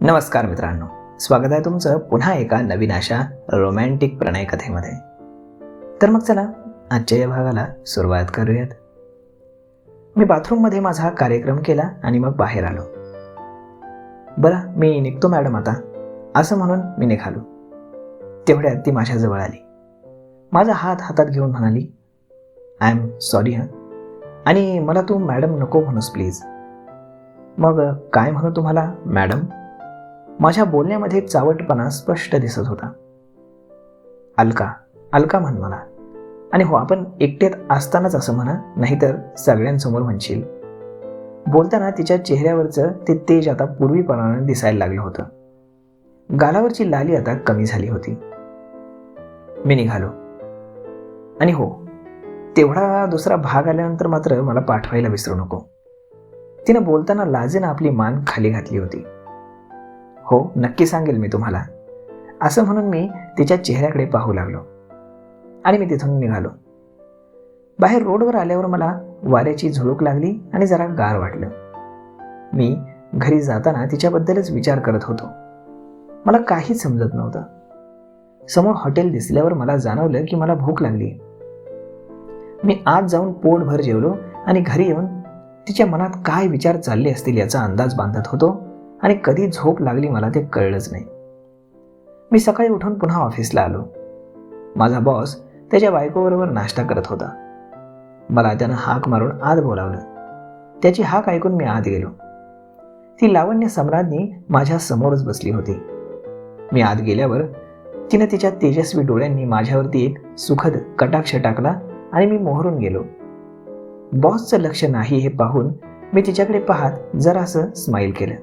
नमस्कार मित्रांनो, स्वागत आहे तुमचं पुन्हा एका नवीन अशा रोमॅन्टिक प्रणय कथेमध्ये. तर मग चला आजच्या या भागाला सुरुवात करूयात. मी बाथरूममध्ये माझा कार्यक्रम केला आणि मग बाहेर आलो. बरं, मी निघतो मॅडम आता, असं म्हणून मी निघालो. तेवढ्यात ती माझ्याजवळ आली. माझा हात हातात घेऊन म्हणाली, आय एम सॉरी हां, आणि मला तू मॅडम नको म्हणूस प्लीज. मग काय म्हणू तुम्हाला मॅडम? माझ्या बोलण्यामध्ये चावटपणा स्पष्ट दिसत होता. अलका, अलका म्हण मला. आणि हो, आपण एकट्यात असतानाच असं म्हणा, नाहीतर सगळ्यांसमोर म्हणशील. बोलताना तिच्या चेहऱ्यावरचं ते तेज आता पूर्वीप्रमाणे दिसायला लागलं होतं. गालावरची लाली आता कमी झाली होती. मी निघालो. आणि हो, तेवढा दुसरा भाग आल्यानंतर मात्र मला पाठवायला विसरू नको. तिनं बोलताना लाजेनं आपली मान खाली घातली होती. हो, नक्की सांगेल मी तुम्हाला, असं म्हणून मी तिच्या चेहऱ्याकडे पाहू लागलो आणि मी तिथून निघालो. बाहेर रोडवर आल्यावर मला वाऱ्याची झुळूक लागली आणि जरा गार वाटलं. मी घरी जाताना तिच्याबद्दलच विचार करत होतो. मला काहीच समजत नव्हतं. समोर हॉटेल दिसल्यावर मला जाणवलं की मला भूक लागली. मी आत जाऊन पोटभर जेवलो आणि घरी येऊन तिच्या मनात काय विचार चालले असतील याचा अंदाज बांधत होतो आणि कधी झोप लागली मला ते कळलंच नाही. मी सकाळी उठून पुन्हा ऑफिसला आलो. माझा बॉस त्याच्या बायकोबरोबर नाश्ता करत होता. मला त्यानं हाक मारून आत बोलावलं. त्याची हाक ऐकून मी आत गेलो. ती लावण्य सम्राज्ञी माझ्या समोरच बसली होती. मी आत गेल्यावर तिनं तिच्या तेजस्वी डोळ्यांनी माझ्यावरती एक सुखद कटाक्ष टाकला आणि मी मोहरून गेलो. बॉसचं लक्ष नाही हे पाहून मी तिच्याकडे पाहत जरासं स्माईल केलं.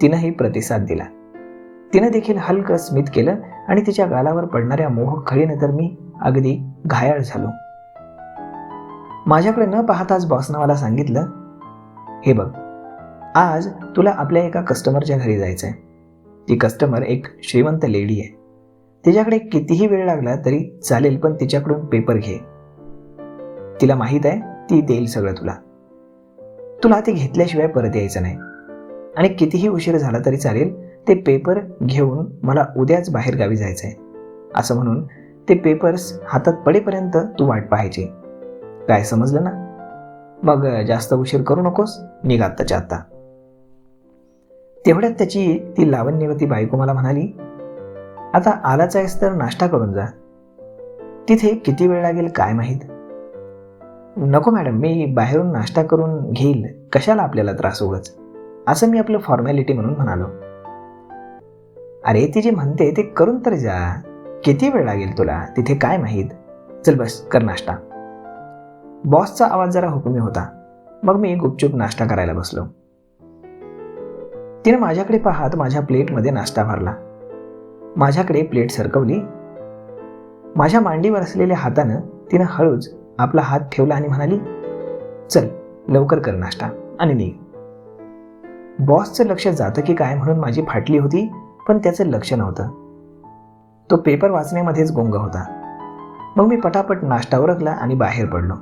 तिनंही प्रतिसाद दिला. तिनं देखील हलकं स्मित केलं आणि तिच्या गालावर पडणाऱ्या मोहखळीनं तर मी अगदी घायाळ झालो. माझ्याकडे न पाहताच बॉसनं मला सांगितलं, हे बघ, आज तुला आपल्या एका कस्टमरच्या घरी जायचं आहे. ती कस्टमर एक श्रीमंत लेडी आहे. तिच्याकडे कितीही वेळ लागला तरी चालेल, पण तिच्याकडून पेपर घे. तिला माहीत आहे ती देईल सगळं तुला. तुला ते घेतल्याशिवाय परत यायचं नाही. आणि कितीही उशीर झाला तरी चालेल, ते पेपर घेऊन मला उद्याच बाहेर गावी जायचं आहे. असं म्हणून ते पेपर्स हातात पडेपर्यंत तू वाट पाहायची. काय समजलं ना? मग जास्त उशीर करू नकोस, निघ आत्ताच्या आत्ता. तेवढ्यात त्याची ती लावण्यवती बायको मला म्हणाली, आता आलाच आहेस तर नाश्ता करून जा. तिथे किती वेळ लागेल काय माहीत. नको मॅडम, मी बाहेरून नाश्ता करून घेईल, कशाला आपल्याला त्रास उगाच, असं मी आपलं फॉर्मॅलिटी म्हणून म्हणालो. अरे, ती जे म्हणते ते करून तर जा. किती वेळ लागेल तुला, तिथे काय माहीत. चल बस, कर नाश्ता. बॉसचा आवाज जरा हुकुमी होता. मग मी गुपचूप नाश्ता करायला बसलो. तिने माझ्याकडे पाहत माझ्या प्लेटमध्ये नाश्ता भरला. माझ्याकडे प्लेट सरकवली. माझ्या मांडीवर असलेल्या हातानं तिनं हळूच आपला हात ठेवला आणि म्हणाली, चल लवकर कर नाश्ता आणि निघ. बॉसचं लक्ष जातं की काय म्हणून माझी फाटली होती, पण त्याचं लक्ष नव्हतं. तो पेपर वाचण्यामध्येच गुंग होता. मग मी पटापट नाश्ता उरकला आणि बाहेर पडलो.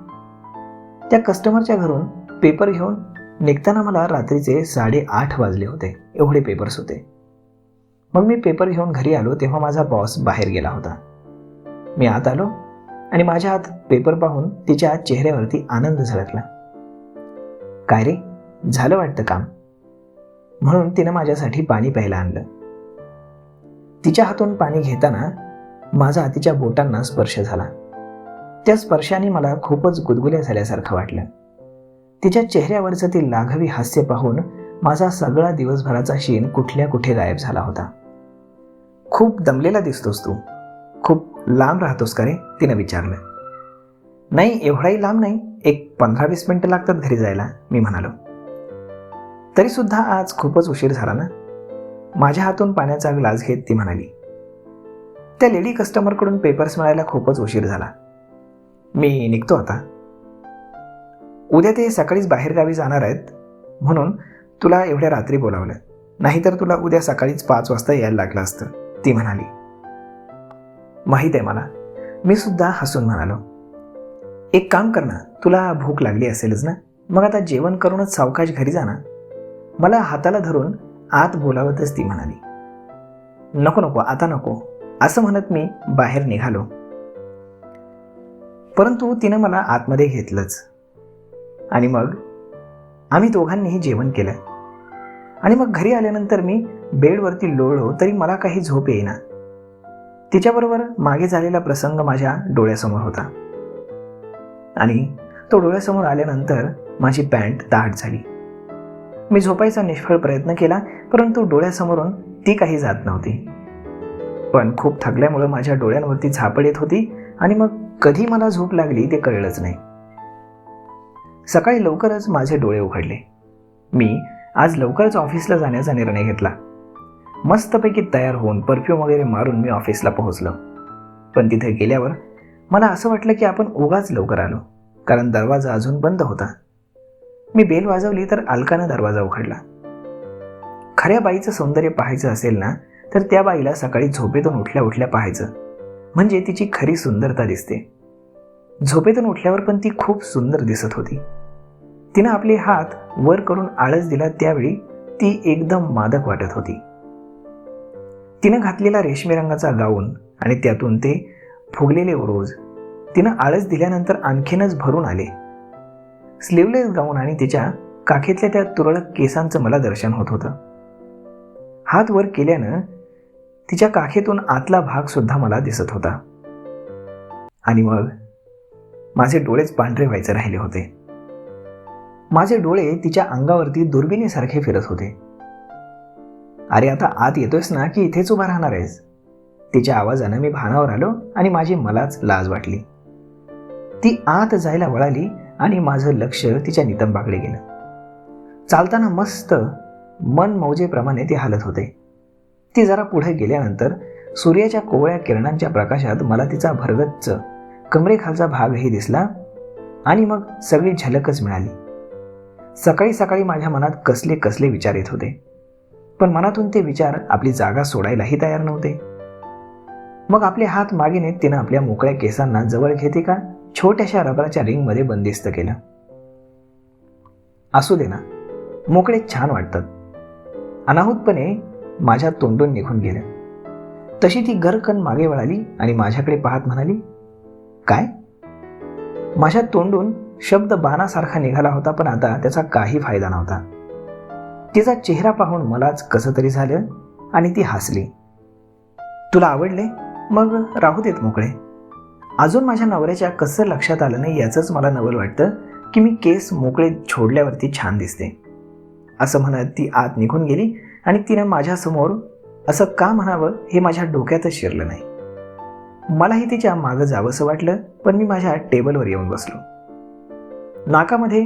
त्या कस्टमरच्या घरून पेपर घेऊन निघताना मला रात्रीचे 8:30 वाजले होते. एवढे पेपर्स होते. मग मी पेपर घेऊन घरी आलो तेव्हा माझा बॉस बाहेर गेला होता. मी आत आलो आणि माझ्या हात पेपर पाहून तिच्या चेहऱ्यावरती आनंद झळकला. काय रे, झालं वाटतं काम, म्हणून तिनं माझ्यासाठी पाणी प्यायला आणलं. तिच्या हातून पाणी घेताना माझा तिच्या बोटांना स्पर्श झाला. त्या स्पर्शाने मला खूपच गुदगुल्या झाल्यासारखं वाटलं. तिच्या चेहऱ्यावरचं ते लाघवी हास्य पाहून माझा सगळा दिवसभराचा शीण कुठल्या कुठे गायब झाला होता. खूप दमलेला दिसतोस तू, खूप लांब राहतोस का रे, तिनं विचारलं. नाही, एवढाही लांब नाही, एक 15-20 मिनिटं लागतात घरी जायला, मी म्हणालो. तरी सुद्धा आज खूपच उशीर झाला ना, माझ्या हातून पाण्याचा ग्लास घेत ती म्हणाली. त्या लेडी कस्टमरकडून पेपर्स मिळायला खूपच उशीर झाला. मी निघतो आता. उद्या ते सकाळीच बाहेरगावी जाणार आहेत म्हणून तुला एवढ्या रात्री बोलावलं, नाहीतर तुला उद्या सकाळीच 5 वाजता यायला लागलं असतं, ती म्हणाली. माहीत आहे मला, मी सुद्धा हसून म्हणालो. एक काम कर ना, तुला भूक लागली असेलच ना, मग आता जेवण करूनच सावकाश घरी जा ना. मला हाताला धरून आत बोलावतच ती म्हणाली, नको नको आता नको, असं म्हणत मी बाहेर निघालो. परंतु तिनं मला आतमध्ये घेतलंच. आणि मग आम्ही दोघांनीही जेवण केलं. आणि मग घरी आल्यानंतर मी बेडवरती लोळलो तरी मला काही झोप येईना. तिच्याबरोबर मागे झालेला प्रसंग माझ्या डोळ्यासमोर होता. आणि तो डोळ्यासमोर आल्यानंतर माझी पॅन्ट दाट झाली. मी झोपायचा निष्फळ प्रयत्न केला, परंतु डोळ्यासमोरून ती काही जात नव्हती. पण खूप थकल्यामुळे माझ्या डोळ्यांवरती झापड येत होती आणि मग कधी मला झोप लागली ते कळलंच नाही. सकाळी लवकरच माझे डोळे उघडले. मी आज लवकरच ऑफिसला जाण्याचा निर्णय घेतला. मस्तपैकी तयार होऊन परफ्यूम वगैरे मारून मी ऑफिसला पोहोचलो. पण तिथे गेल्यावर मला असं वाटलं की आपण उगाच लवकर आलो, कारण दरवाजा अजून बंद होता. मी बेल वाजवली तर अलकानं दरवाजा उघडला. खऱ्या बाईचं सौंदर्य पाहायचं असेल ना, तर त्या बाईला सकाळी झोपेतून उठल्या उठल्या पाहायचं, म्हणजे तिची खरी सुंदरता दिसते. झोपेतून उठल्यावर पण ती खूप सुंदर दिसत होती. तिनं आपले हात वर करून आळस दिला त्यावेळी ती एकदम मादक वाटत होती. तिनं घातलेला रेशमी रंगाचा गाऊन आणि त्यातून ते फुगलेले ओरोज तिनं आळस दिल्यानंतर आणखीनच भरून आले. स्लीवलेस गाऊन आणि तिच्या काखेतल्या त्या तुरळक केसांचं मला दर्शन होत होतं. हात वर केल्यानं तिच्या काखेतून आतला भाग सुद्धा मला दिसत होता. आणि मग माझे डोळेच पांढरे व्हायचे राहिले होते. माझे डोळे तिच्या अंगावरती दुर्बिणीसारखे फिरत होते. अरे आता आत येतोयस ना की इथेच उभा राहणार आहेस? तिच्या आवाजानं मी भानावर आलो आणि माझी मलाच लाज वाटली. ती आत जायला वळाली आणि माझं लक्ष तिच्या नितंबाकडे गेलं. चालताना मस्त मन मौजेप्रमाणे ती हालत होते. ती जरा पुढे गेल्यानंतर सूर्याच्या कोवळ्या किरणांच्या प्रकाशात मला तिचा भरगच्च कमरेखालचा भागही दिसला आणि मग सगळी झलकच मिळाली. सकाळी सकाळी माझ्या मनात कसले कसले विचार येत होते, पण मनातून ते विचार आपली जागा सोडायलाही तयार नव्हते. मग आपले हात मागे नेत तिनं आपल्या मोकळ्या केसांना जवळ घेते का छोट्याशा रबराच्या रिंगमध्ये बंदिस्त केलं. असू दे ना, मोकळे छान वाटतात. अनाहूतपणे माझ्या तोंडून निघून गेलं. तशी ती गरकन मागे वळाली आणि माझ्याकडे पाहत म्हणाली, काय? माझ्या तोंडून शब्द बाणासारखा निघाला होता, पण आता त्याचा काही फायदा नव्हता. तिचा चेहरा पाहून मलाच कसं तरी झालं आणि ती हसली. तुला आवडले? मग राहू देत मोकळे. अजून माझ्या नवऱ्याच्या कसं लक्षात आलं नाही याचंच मला नवल वाटतं की मी केस मोकळे छोडल्यावरती छान दिसते. असं म्हणत ती आत निघून गेली आणि तिनं माझ्यासमोर असं का म्हणावं हे माझ्या डोक्यातच शिरलं नाही. मलाही तिच्या मागं जावंसं वाटलं, पण मी माझ्या टेबलवर येऊन बसलो. नाकामध्ये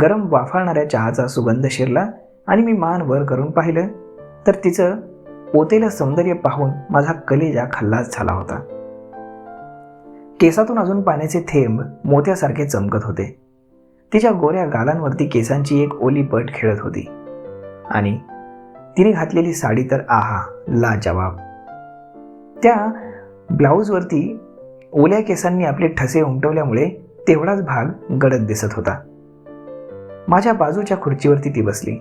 गरम वाफाळणाऱ्या चहाचा सुगंध शिरला आणि मी मान वर करून पाहिलं तर तिचं ओतेलं सौंदर्य पाहून माझा कलेजा खल्लास झाला होता. केसातून अजून पाण्याचे थेंब मोत्यासारखे चमकत होते. तिच्या गोऱ्या गालांवरती केसांची एक ओली पट खेळत होती आणि तिने घातलेली साडी तर आहा लाजवाब. त्या ब्लाऊजवरती ओल्या केसांनी आपले ठसे उमटवल्यामुळे तेवढाच भाग गडद दिसत होता. माझ्या बाजूच्या खुर्चीवरती ती बसली.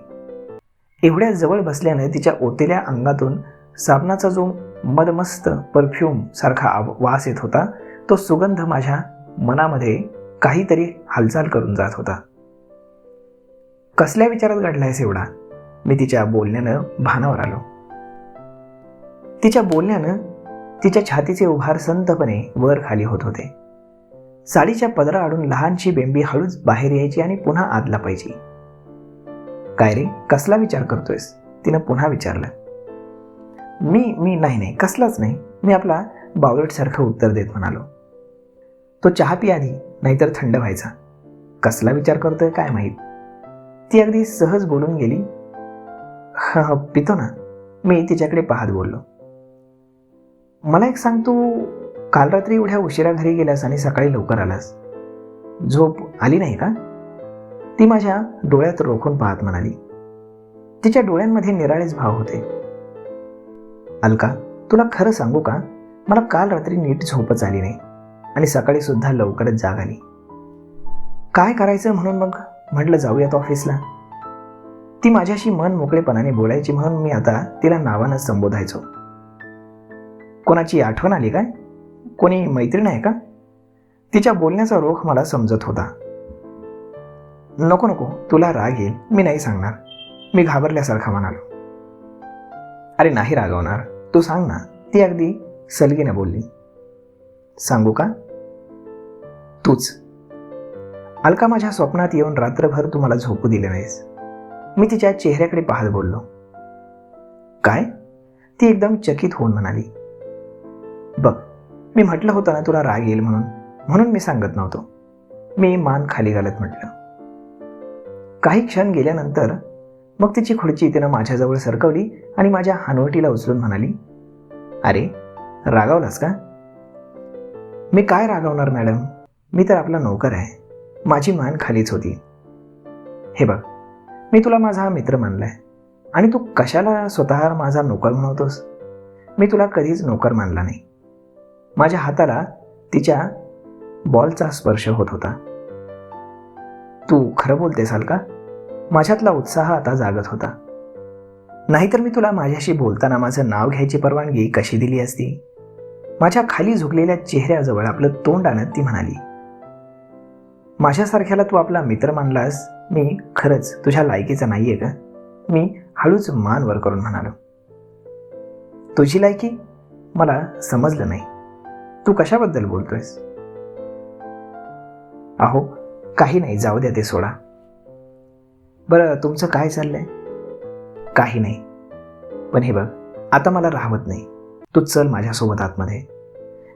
एवढ्या जवळ बसल्याने तिच्या ओतेल्या अंगातून साबणाचा जो मदमस्त परफ्यूम सारखा वास येत होता, तो सुगंध माझ्या मनामध्ये काहीतरी हालचाल करून जात होता. कसल्या विचारात गाडलायस एवढा? मी तिच्या बोलण्यानं भानावर आलो. तिच्या बोलण्यानं तिच्या छातीचे उभार संतपणे वर खाली होत होते. साडीच्या पदराआडून लहानशी बेंबी हळूच बाहेर यायची आणि पुन्हा आत लपायची. काय रे, कसला विचार करतोयस? तिनं पुन्हा विचारलं. मी नाही कसलाच नाही, मी आपला बावळटसारखं उत्तर देत म्हणालो. तो चहा पी आधी, नाहीतर थंड व्हायचा. कसला विचार करतोय काय माहीत. ती अगदी सहज बोलून गेली. पितो ना, मी तिच्याकडे पाहत बोललो. मला एक सांग, तू काल रात्री एवढ्या उशिरा घरी गेलास आणि सकाळी लवकर आलास, झोप आली नाही का? ती माझ्या डोळ्यात रोखून पाहत म्हणाली. तिच्या डोळ्यांमध्ये निराळेच भाव होते. अलका, तुला खरं सांगू का, मला काल रात्री नीट झोपच आली नाही आणि सकाळी सुद्धा लवकरच जाग आली. काय करायचं म्हणून मग म्हटलं जाऊयात ऑफिसला. ती माझ्याशी मन मोकळेपणाने बोलायची म्हणून मी आता तिला नावानं संबोधायचो. कोणाची आठवण आली काय? कोणी मैत्रीण आहे का? तिच्या बोलण्याचा रोख मला समजत होता. नको नको, तुला राग येईल, मी नाही सांगणार, मी घाबरल्यासारखा म्हणालो. अरे नाही रागवणार, तू सांग ना, ती अगदी सलगीने बोलली. सांगू का? तूच. अलका, माझ्या स्वप्नात येऊन रात्रभर तू मला झोपू दिले नाहीस. मी तिच्या चेहऱ्याकडे पाहत बोललो. काय? ती एकदम चकित होऊन म्हणाली. बघ, मी म्हटलं होतं ना तुला राग येईल म्हणून मी सांगत नव्हतो. मी मान खाली घालत म्हटलं. काही क्षण गेल्यानंतर मग तिची खुर्ची तिनं माझ्याजवळ सरकवली आणि माझ्या हनवटीला उचलून म्हणाली, अरे रागावलास का? मी काय रागावणार मॅडम, मी तर आपला नोकर आहे. माझी मान खालीच होती. हे बघ, मी तुला माझा मित्र मानलाय आणि तू कशाला स्वतः माझा नोकर म्हणवतोस? मी तुला कधीच नोकर मानला नाही. माझ्या हाताला तिच्या बॉलचा स्पर्श होत होता. तू खरं बोलतेस अलका? माझ्यातला उत्साह आता जागत होता. नाहीतर मी तुला माझ्याशी बोलताना माझं नाव घ्यायची परवानगी कशी दिली असती? माझ्या खाली झुकलेल्या चेहऱ्याजवळ आपलं तोंड आणत ती म्हणाली, माझ्यासारख्याला तू आपला मित्र मानलास, मी खरंच तुझ्या लायकीचा नाहीये का? मी हळूच मान वर करून म्हणालो. तुझी लायकी? मला समजलं नाही, तू कशाबद्दल बोलतोयस? अहो काही नाही, जाऊ द्या, ते सोडा. बरं तुमचं काय चाललंय? काही नाही, पण हे बघ, आता मला राहवत नाही. तू चल माझ्यासोबत आतमध्ये,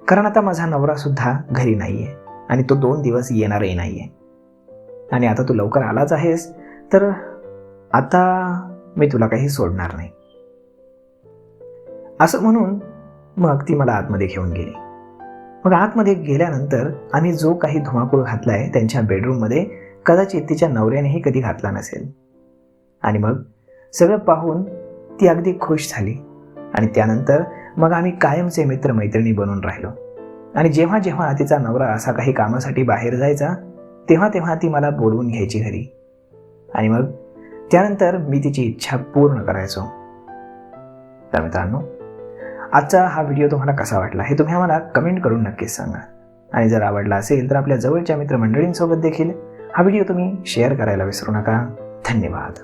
कारण आता माझा नवरा सुद्धा घरी नाहीये आणि तो 2 दिवस येणारही नाहीये. आणि आता तू लवकर आलाच आहेस तर आता मी तुला काही सोडणार नाही. असं म्हणून मग ती मला आतमध्ये घेऊन गेली. मग आतमध्ये गेल्यानंतर आम्ही जो काही धुमाकूळ घातलाय त्यांच्या बेडरूममध्ये कदाचित तिच्या नवऱ्यानेही कधी घातला नसेल. आणि मग सगळं पाहून ती अगदी खुश झाली. आणि त्यानंतर मग आम्ही कायमचे मित्रमैत्रिणी बनून राहिलो. आणि जेव्हा जेव्हा तिचा नवरा असा काही कामासाठी बाहेर जायचा तेव्हा तेव्हा ती मला बोलवून घ्यायची घरी. आणि मग त्यानंतर मी तिची इच्छा पूर्ण करायचो. तर मित्रांनो, आजचा हा व्हिडिओ तुम्हाला कसा वाटला हे तुम्ही आम्हाला कमेंट करून नक्कीच सांगा. आणि जर आवडला असेल तर आपल्या जवळच्या मित्रमंडळींसोबत देखील हा व्हिडिओ तुम्ही शेअर करायला विसरू नका. धन्यवाद.